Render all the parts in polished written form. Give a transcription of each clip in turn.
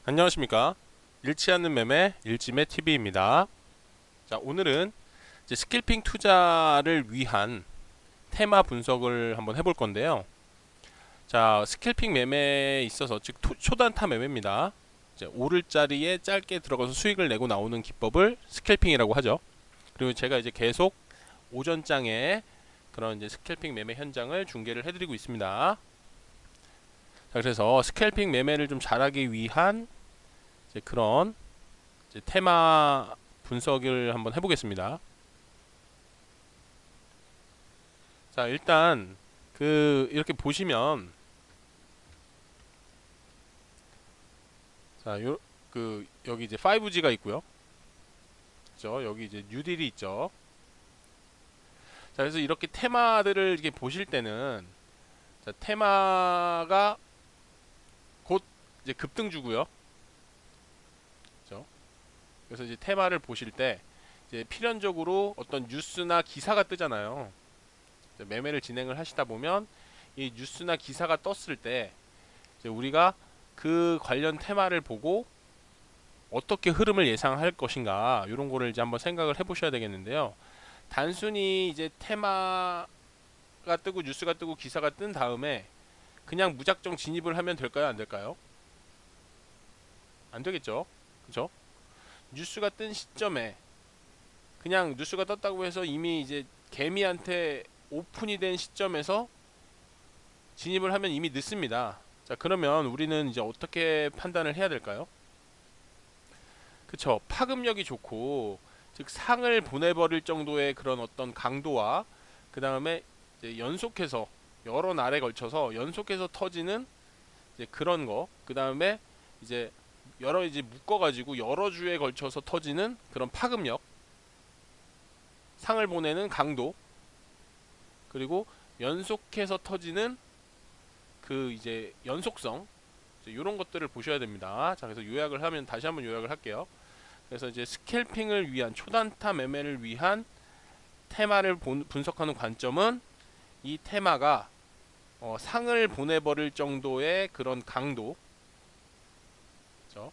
안녕하십니까. 잃지 않는 매매 일지매 TV입니다. 자, 오늘은 이제 스킬핑 투자를 위한 테마 분석을 한번 해볼 건데요. 자, 스킬핑 매매에 있어서 즉 초단타 매매입니다. 이제 오를 자리에 짧게 들어가서 수익을 내고 나오는 기법을 스캘핑이라고 하죠. 그리고 제가 이제 계속 오전장에 그런 이제 스캘핑 매매 현장을 중계를 해드리고 있습니다. 자, 그래서 스캘핑 매매를 좀 잘하기 위한 이제 그런 이제 테마 분석을 한번 해보겠습니다. 자, 일단 이렇게 보시면 자, 여기 이제 5G가 있고요. 그죠? 여기 이제 뉴딜이 있죠. 자, 그래서 이렇게 테마들을 이렇게 보실 때는 자, 테마가 곧 이제 급등주고요. 그죠? 그래서 이제 테마를 보실 때 이제 필연적으로 어떤 뉴스나 기사가 뜨잖아요. 매매를 진행을 하시다 보면 이 뉴스나 기사가 떴을 때 이제 우리가 그 관련 테마를 보고 어떻게 흐름을 예상할 것인가 이런 거를 이제 한번 생각을 해보셔야 되겠는데요. 단순히 이제 테마가 뜨고 뉴스가 뜨고 기사가 뜬 다음에 그냥 무작정 진입을 하면 될까요? 안 될까요? 안 되겠죠. 그죠? 뉴스가 뜬 시점에 그냥 뉴스가 떴다고 해서 이미 이제 개미한테 오픈이 된 시점에서 진입을 하면 이미 늦습니다. 자, 그러면 우리는 이제 어떻게 판단을 해야 될까요? 그쵸. 파급력이 좋고, 즉 상을 보내버릴 정도의 그런 어떤 강도와 그 다음에 이제 연속해서 여러 날에 걸쳐서 연속해서 터지는 이제 그런 거, 그 다음에 이제 여러 이제 묶어가지고 여러 주에 걸쳐서 터지는 그런 파급력, 상을 보내는 강도, 그리고 연속해서 터지는 그 이제 연속성, 이런 것들을 보셔야 됩니다. 자, 그래서 요약을 하면 다시 한번 요약을 할게요. 그래서 이제 스캘핑을 위한 초단타 매매를 위한 테마를 분석하는 관점은 이 테마가 상을 보내버릴 정도의 그런 강도, 그렇죠?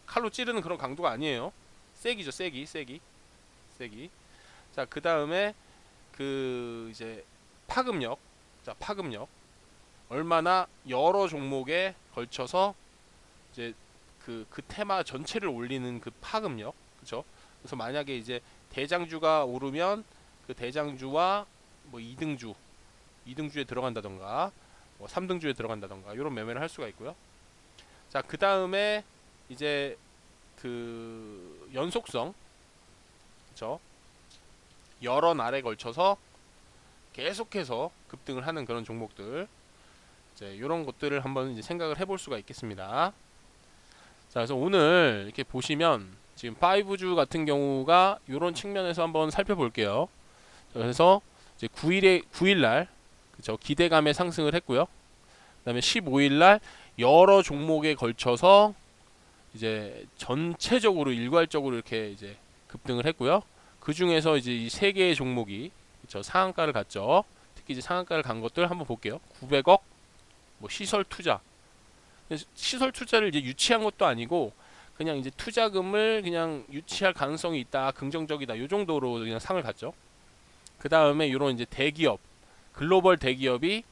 칼로 찌르는 그런 강도가 아니에요. 세기죠, 세기. 자, 그 다음에 그 이제 파급력, 자, 파급력 얼마나 여러 종목에 걸쳐서 이제 그 테마 전체를 올리는 그 파급력, 그렇죠? 그래서 만약에 이제 대장주가 오르면 그 대장주와 뭐 2등주에 들어간다던가 뭐 3등주에 들어간다던가 이런 매매를 할 수가 있고요. 자, 그 다음에 이제 그 연속성, 그렇죠? 여러 날에 걸쳐서 계속해서 급등을 하는 그런 종목들, 이제 이런 것들을 한번 이제 생각을 해볼 수가 있겠습니다. 자, 그래서 오늘 이렇게 보시면 지금 5주 같은 경우가 이런 측면에서 한번 살펴볼게요. 그래서 이제 9일날 그쵸, 기대감에 상승을 했고요. 그다음에 15일날 여러 종목에 걸쳐서 이제 전체적으로 일괄적으로 이렇게 이제 급등을 했고요. 그 중에서 이제 이 세 개의 종목이 그쵸, 상한가를 갔죠. 특히 이제 상한가를 간 것들 한번 볼게요. 900억, 뭐 시설 투자, 시설 투자를 이제 유치한 것도 아니고 그냥 이제 투자금을 그냥 유치할 가능성이 있다, 긍정적이다, 요 정도로 그냥 상을 갔죠. 그 다음에 이런 이제 대기업, 글로벌 대기업이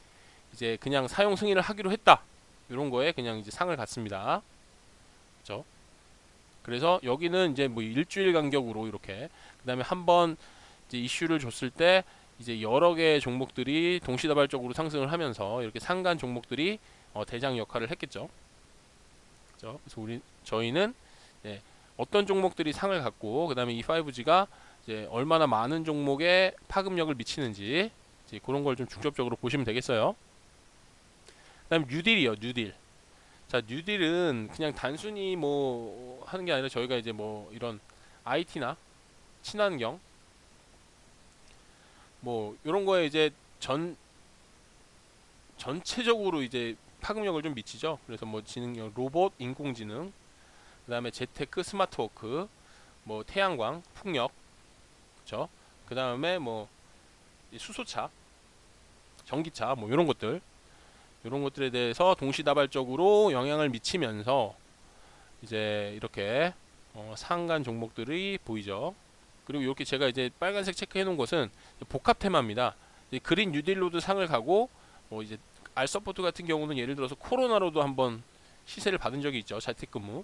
이제 그냥 사용 승인을 하기로 했다, 이런 거에 그냥 이제 상을 갔습니다. 그렇죠? 그래서 여기는 이제 뭐 일주일 간격으로 이렇게 그 다음에 한번 이제 이슈를 줬을 때 이제 여러 개의 종목들이 동시다발적으로 상승을 하면서 이렇게 상간 종목들이 대장 역할을 했겠죠. 그렇죠? 그래서 저희는 어떤 종목들이 상을 갖고 그 다음에 이 5G가 이제 얼마나 많은 종목에 파급력을 미치는지 이제 그런 걸 좀 중점적으로 보시면 되겠어요. 그다음 뉴딜이요, 뉴딜. 자, 뉴딜은 그냥 단순히 뭐 하는 게 아니라 저희가 이제 뭐 이런 IT나 친환경 뭐 이런 거에 이제 전체적으로 이제 파급력을 좀 미치죠. 그래서 뭐 지능형 로봇, 인공지능, 그다음에 재테크, 스마트워크, 뭐 태양광, 풍력, 그렇죠? 그다음에 뭐 수소차, 전기차, 뭐 이런 것들에 대해서 동시다발적으로 영향을 미치면서 이제 이렇게 상한 종목들이 보이죠. 그리고 이렇게 제가 이제 빨간색 체크해 놓은 것은 복합 테마입니다. 그린 뉴딜로도 상을 가고 이제 알서포트 같은 경우는 예를 들어서 코로나로도 한번 시세를 받은 적이 있죠. 자택근무.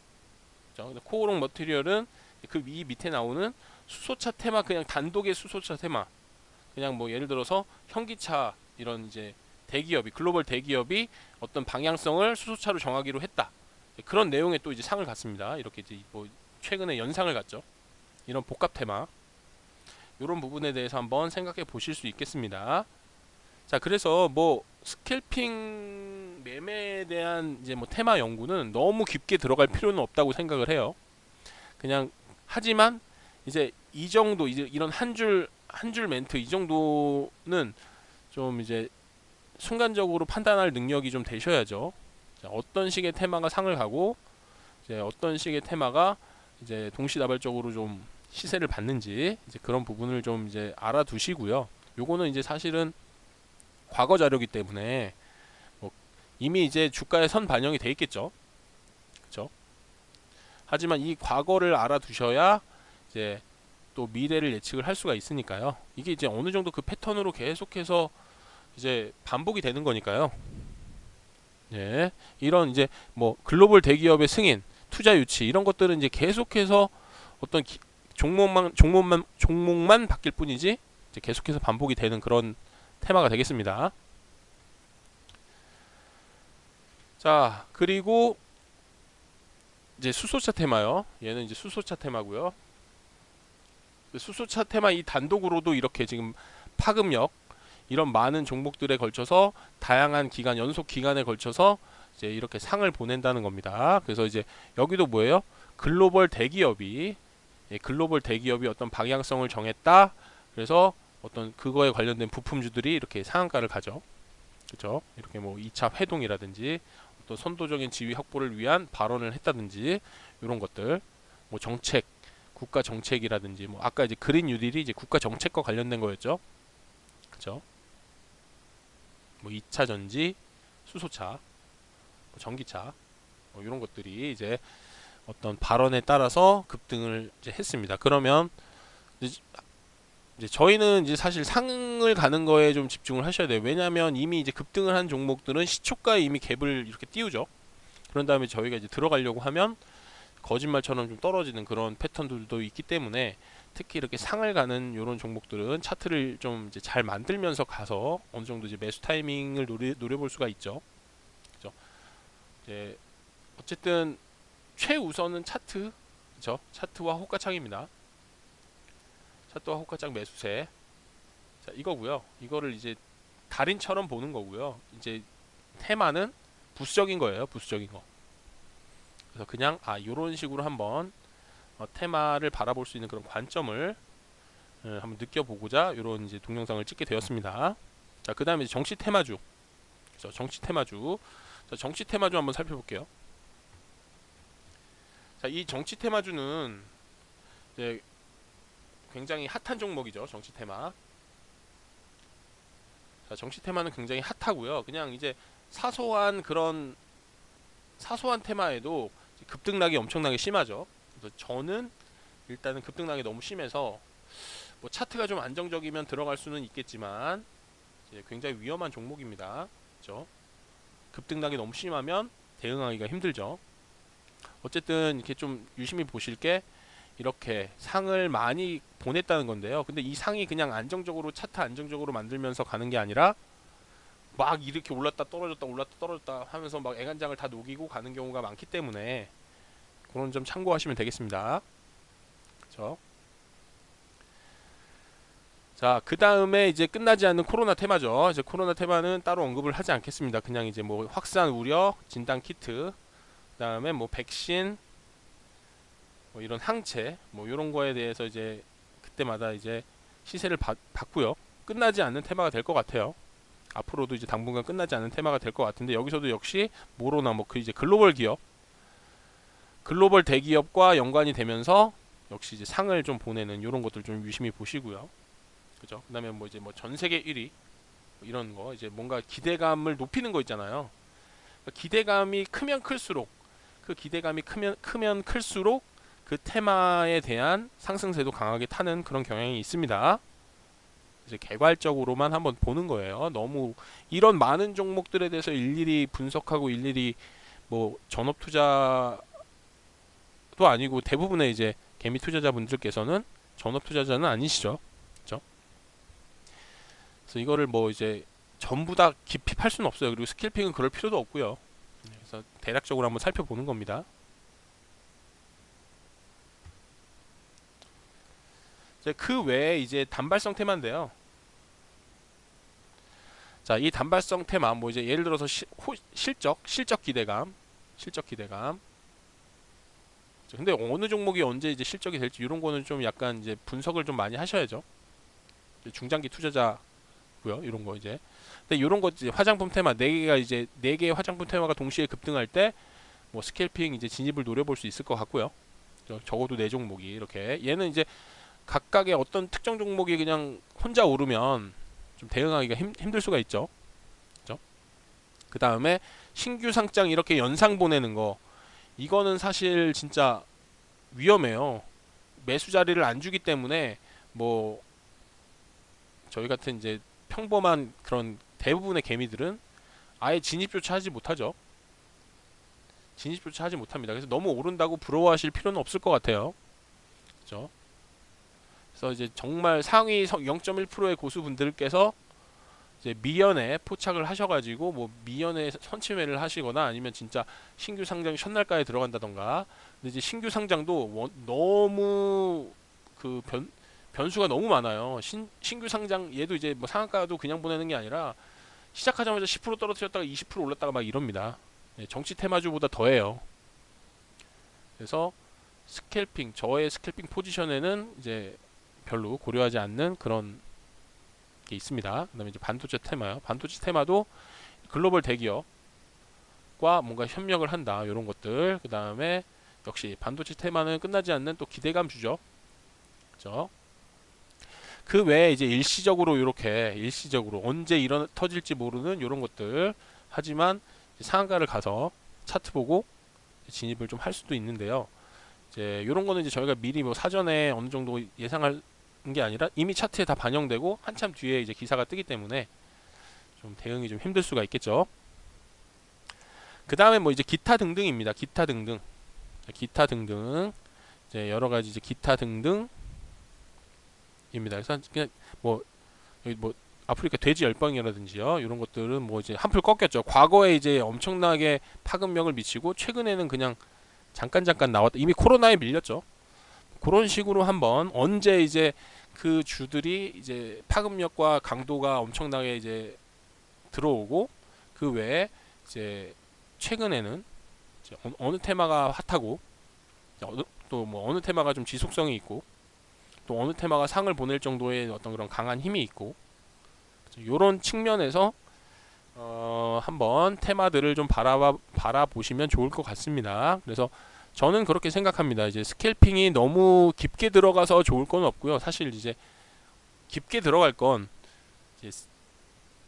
그렇죠? 코오롱 머티리얼은 그 위 밑에 나오는 수소차 테마, 그냥 단독의 수소차 테마. 그냥 뭐 예를 들어서 현기차 이런 이제 대기업이, 글로벌 대기업이 어떤 방향성을 수소차로 정하기로 했다. 그런 내용에 또 이제 상을 갔습니다. 이렇게 이제 뭐 최근에 연상을 갔죠. 이런 복합 테마. 이런 부분에 대해서 한번 생각해 보실 수 있겠습니다. 자, 그래서 뭐 스캘핑 매매에 대한 이제 뭐 테마 연구는 너무 깊게 들어갈 필요는 없다고 생각을 해요. 그냥 하지만 이제 이 정도, 이제 이런 한 줄 멘트 이 정도는 좀 이제 순간적으로 판단할 능력이 좀 되셔야죠. 자, 어떤 식의 테마가 상을 가고 이제 어떤 식의 테마가 이제 동시다발적으로 좀 시세를 받는지, 이제 그런 부분을 좀 이제 알아두시고요. 요거는 이제 사실은 과거 자료이기 때문에 뭐 이미 이제 주가에 선 반영이 돼 있겠죠. 그렇죠? 하지만 이 과거를 알아두셔야 이제 또 미래를 예측을 할 수가 있으니까요. 이게 이제 어느 정도 그 패턴으로 계속해서 이제 반복이 되는 거니까요. 예. 이런 이제 뭐 글로벌 대기업의 승인, 투자 유치 이런 것들은 이제 계속해서 어떤 종목만 바뀔 뿐이지 이제 계속해서 반복이 되는 그런 테마가 되겠습니다. 자, 그리고 이제 수소차 테마요. 얘는 이제 수소차 테마고요. 수소차 테마 이 단독으로도 이렇게 지금 파급력, 이런 많은 종목들에 걸쳐서 다양한 기간, 연속 기간에 걸쳐서 이제 이렇게 상을 보낸다는 겁니다. 그래서 이제 여기도 뭐예요? 글로벌 대기업이, 글로벌 대기업이 어떤 방향성을 정했다. 그래서 어떤 그거에 관련된 부품주들이 이렇게 상한가를 가죠. 그렇죠? 이렇게 뭐 2차 회동이라든지 어떤 선도적인 지위 확보를 위한 발언을 했다든지 이런 것들, 뭐 정책, 국가 정책이라든지 뭐 아까 이제 그린 뉴딜이 이제 국가 정책과 관련된 거였죠. 그렇죠? 뭐 2차 전지, 수소차, 뭐 전기차, 뭐 이런 것들이 이제 어떤 발언에 따라서 급등을 이제 했습니다. 그러면 이제 저희는 이제 사실 상을 가는 거에 좀 집중을 하셔야 돼요. 왜냐하면 이미 이제 급등을 한 종목들은 시초가에 이미 갭을 이렇게 띄우죠. 그런 다음에 저희가 이제 들어가려고 하면 거짓말처럼 좀 떨어지는 그런 패턴들도 있기 때문에 특히 이렇게 상을 가는 이런 종목들은 차트를 좀 이제 잘 만들면서 가서 어느 정도 이제 매수 타이밍을 노려볼 수가 있죠. 그죠? 이제 어쨌든 최우선은 차트, 그죠? 차트와 호가창입니다. 차트와 호가창 매수세. 자, 이거고요. 이거를 이제 달인처럼 보는 거고요. 이제 테마는 부수적인 거예요. 부수적인 거. 그래서 그냥 요런 식으로 한번 테마를 바라볼 수 있는 그런 관점을 한번 느껴보고자 이런 이제 동영상을 찍게 되었습니다. 자, 그 다음에 정치 테마주. 그래서 정치 테마주. 자, 정치 테마주 한번 살펴볼게요. 자, 이 정치 테마주는 이제 굉장히 핫한 종목이죠. 정치 테마. 자, 정치 테마는 굉장히 핫하고요. 그냥 이제 사소한 그런 사소한 테마에도 급등락이 엄청나게 심하죠. 그래서 저는 일단은 급등락이 너무 심해서 뭐 차트가 좀 안정적이면 들어갈 수는 있겠지만 이제 굉장히 위험한 종목입니다. 그렇죠? 급등락이 너무 심하면 대응하기가 힘들죠. 어쨌든 이렇게 좀 유심히 보실 게 이렇게 상을 많이 보냈다는 건데요. 근데 이 상이 그냥 안정적으로 차트 안정적으로 만들면서 가는 게 아니라 막 이렇게 올랐다 떨어졌다 올랐다 떨어졌다 하면서 막 애간장을 다 녹이고 가는 경우가 많기 때문에 그런 점 참고하시면 되겠습니다. 그렇죠? 자, 그 다음에 이제 끝나지 않는 코로나 테마죠. 이제 코로나 테마는 따로 언급을 하지 않겠습니다. 그냥 이제 뭐 확산 우려, 진단 키트, 그 다음에 뭐 백신, 뭐 이런 항체, 뭐 이런 거에 대해서 이제 그때마다 이제 시세를 받고요. 끝나지 않는 테마가 될 것 같아요. 앞으로도 이제 당분간 끝나지 않는 테마가 될 것 같은데 여기서도 역시 모로나 뭐 그 이제 글로벌 기업, 글로벌 대기업과 연관이 되면서 역시 이제 상을 좀 보내는 이런 것들 좀 유심히 보시고요. 그죠? 그다음에 뭐 이제 뭐 전 세계 1위 뭐 이런 거 이제 뭔가 기대감을 높이는 거 있잖아요. 그러니까 기대감이 크면 클수록 그 기대감이 크면 클수록 그 테마에 대한 상승세도 강하게 타는 그런 경향이 있습니다. 이제 개괄적으로만 한번 보는 거예요. 너무 이런 많은 종목들에 대해서 일일이 분석하고 일일이 뭐 전업 투자도 아니고 대부분의 이제 개미 투자자분들께서는 전업 투자자는 아니시죠. 그렇죠? 그래서 이거를 뭐 이제 전부 다 깊이 팔 수는 없어요. 그리고 스킬핑은 그럴 필요도 없고요. 그래서 대략적으로 한번 살펴보는 겁니다. 그 외에 이제 단발성 테마인데요. 자, 이 단발성 테마 뭐 이제 예를 들어서 실적 기대감. 근데 어느 종목이 언제 이제 실적이 될지 이런 거는 좀 약간 이제 분석을 좀 많이 하셔야죠. 중장기 투자자고요. 이런 거 이제. 근데 이런 거 이제 화장품 테마 4개가 이제 4개의 화장품 테마가 동시에 급등할 때 뭐 스캘핑 이제 진입을 노려볼 수 있을 것 같고요. 적어도 4종목이 이렇게. 얘는 이제 각각의 어떤 특정 종목이 그냥 혼자 오르면 좀 대응하기가 힘들 수가 있죠. 그죠? 그 다음에 신규 상장 이렇게 연상 보내는 거 이거는 사실 진짜 위험해요. 매수 자리를 안 주기 때문에 뭐 저희 같은 이제 평범한 그런 대부분의 개미들은 아예 진입조차 하지 못하죠. 진입조차 하지 못합니다. 그래서 너무 오른다고 부러워하실 필요는 없을 것 같아요. 그죠? 그래서 이제 정말 상위 0.1%의 고수분들께서 이제 미연에 포착을 하셔가지고 뭐 미연에 선취매를 하시거나 아니면 진짜 신규 상장이 첫날가에 들어간다던가. 근데 이제 신규 상장도 너무 그 변수가 너무 많아요. 신규 상장 얘도 이제 뭐 상한가도 그냥 보내는 게 아니라 시작하자마자 10% 떨어뜨렸다가 20% 올랐다가 막 이럽니다. 정치 테마주보다 더해요. 그래서 스캘핑 저의 스캘핑 포지션에는 이제 별로 고려하지 않는 그런 게 있습니다. 그다음에 이제 반도체 테마요. 반도체 테마도 글로벌 대기업과 뭔가 협력을 한다. 이런 것들. 그다음에 역시 반도체 테마는 끝나지 않는 또 기대감 주죠. 그죠? 그 외에 이제 일시적으로 언제 터질지 모르는 이런 것들. 하지만 상한가를 가서 차트 보고 진입을 좀 할 수도 있는데요. 이제 이런 거는 이제 저희가 미리 뭐 사전에 어느 정도 예상할 게 아니라 이미 차트에 다 반영되고 한참 뒤에 이제 기사가 뜨기 때문에 좀 대응이 좀 힘들 수가 있겠죠. 그 다음에 뭐 이제 기타 등등입니다. 기타 등등 이제 여러 가지 이제 기타 등등입니다. 그래서 그냥 뭐 여기 뭐 아프리카 돼지 열병이라든지요 이런 것들은 뭐 이제 한풀 꺾였죠. 과거에 이제 엄청나게 파급력을 미치고 최근에는 그냥 잠깐 나왔다. 이미 코로나에 밀렸죠. 그런 식으로 한번 언제 이제 그 주들이 이제 파급력과 강도가 엄청나게 이제 들어오고 그 외에 이제 최근에는 이제 어느 테마가 핫하고 또 뭐 어느 테마가 좀 지속성이 있고 또 어느 테마가 상을 보낼 정도의 어떤 그런 강한 힘이 있고 이런 측면에서 한번 테마들을 좀 바라보시면 좋을 것 같습니다. 그래서 저는 그렇게 생각합니다. 이제 스캘핑이 너무 깊게 들어가서 좋을 건 없고요. 사실 이제 깊게 들어갈 건 이제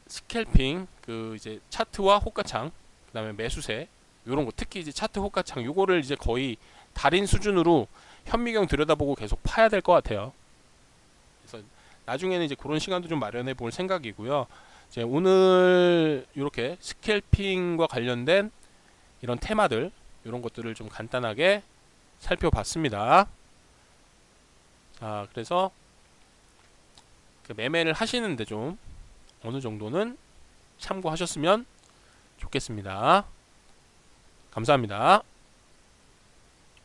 스캘핑 그 이제 차트와 호가창 그다음에 매수세 요런 거 특히 이제 차트 호가창 요거를 이제 거의 달인 수준으로 현미경 들여다보고 계속 파야 될 것 같아요. 그래서 나중에는 이제 그런 시간도 좀 마련해 볼 생각이고요. 이제 오늘 이렇게 스캘핑과 관련된 이런 테마들 이런 것들을 좀 간단하게 살펴봤습니다. 자, 그래서 그 매매를 하시는데 좀 어느 정도는 참고하셨으면 좋겠습니다. 감사합니다.